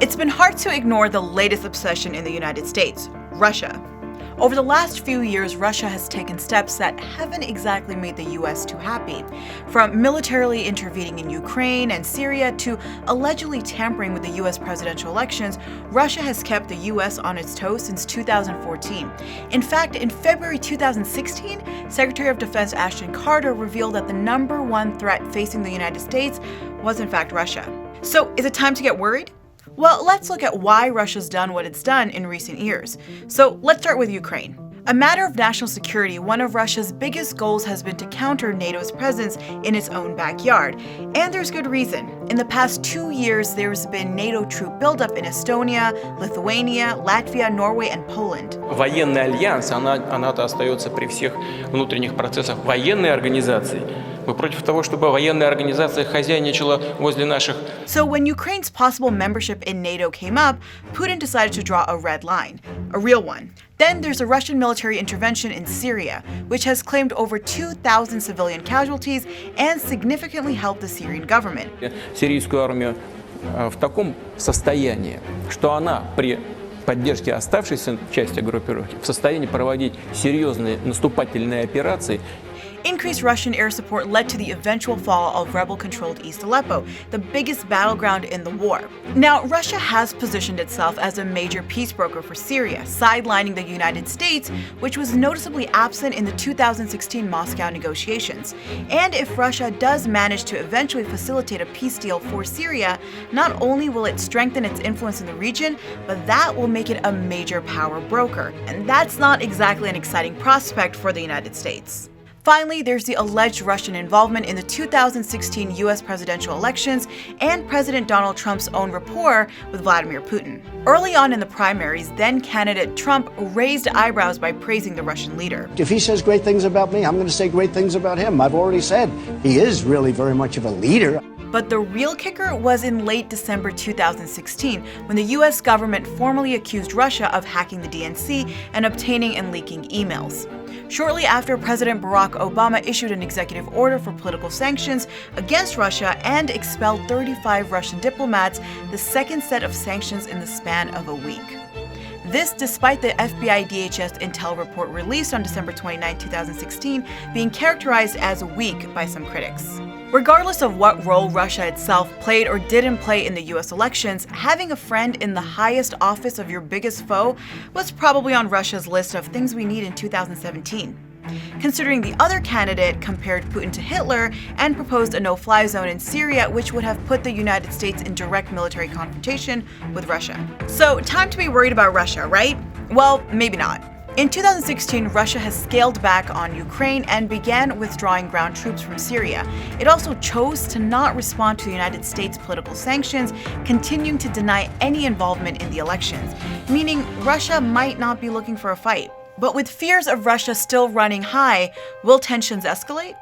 It's been hard to ignore the latest obsession in the United States, Russia. Over the last few years, Russia has taken steps that haven't exactly made the US too happy. From militarily intervening in Ukraine and Syria to allegedly tampering with the US presidential elections, Russia has kept the US on its toes since 2014. In fact, in February 2016, Secretary of Defense Ashton Carter revealed that the #1 threat facing the United States was in fact Russia. So is it time to get worried? Well, let's look at why Russia's done what it's done in recent years. So let's start with Ukraine. A matter of national security, one of Russia's biggest goals has been to counter NATO's presence in its own backyard. And there's good reason. In the past 2 years, there's been NATO troop buildup in Estonia, Lithuania, Latvia, Norway, and Poland. Военный альянс, она-то остается при всех внутренних процессах военной организации. Мы против того, чтобы военная организация хозяйничала возле наших. So when Ukraine's possible membership in NATO came up, Putin decided to draw a red line, a real one. Then there's a Russian military intervention in Syria, which has claimed over 2,000 civilian casualties and significantly helped the Syrian government. Сирийскую армию в таком состоянии, что она при поддержке оставшейся части группировки в состоянии проводить серьезные наступательные операции. Increased Russian air support led to the eventual fall of rebel-controlled East Aleppo, the biggest battleground in the war. Now, Russia has positioned itself as a major peace broker for Syria, sidelining the United States, which was noticeably absent in the 2016 Moscow negotiations. And if Russia does manage to eventually facilitate a peace deal for Syria, not only will it strengthen its influence in the region, but that will make it a major power broker. And that's not exactly an exciting prospect for the United States. Finally, there's the alleged Russian involvement in the 2016 US presidential elections and President Donald Trump's own rapport with Vladimir Putin. Early on in the primaries, then-candidate Trump raised eyebrows by praising the Russian leader. If he says great things about me, I'm going to say great things about him. I've already said he is really very much of a leader. But the real kicker was in late December 2016, when the US government formally accused Russia of hacking the DNC and obtaining and leaking emails. Shortly after, President Barack Obama issued an executive order for political sanctions against Russia and expelled 35 Russian diplomats, the second set of sanctions in the span of a week. This despite the FBI DHS intel report released on December 29, 2016, being characterized as weak by some critics. Regardless of what role Russia itself played or didn't play in the US elections, having a friend in the highest office of your biggest foe was probably on Russia's list of things we need in 2017. Considering the other candidate compared Putin to Hitler and proposed a no-fly zone in Syria, which would have put the United States in direct military confrontation with Russia. So, time to be worried about Russia, right? Well, maybe not. In 2016, Russia has scaled back on Ukraine and began withdrawing ground troops from Syria. It also chose to not respond to the United States' political sanctions, continuing to deny any involvement in the elections, meaning Russia might not be looking for a fight. But with fears of Russia still running high, will tensions escalate?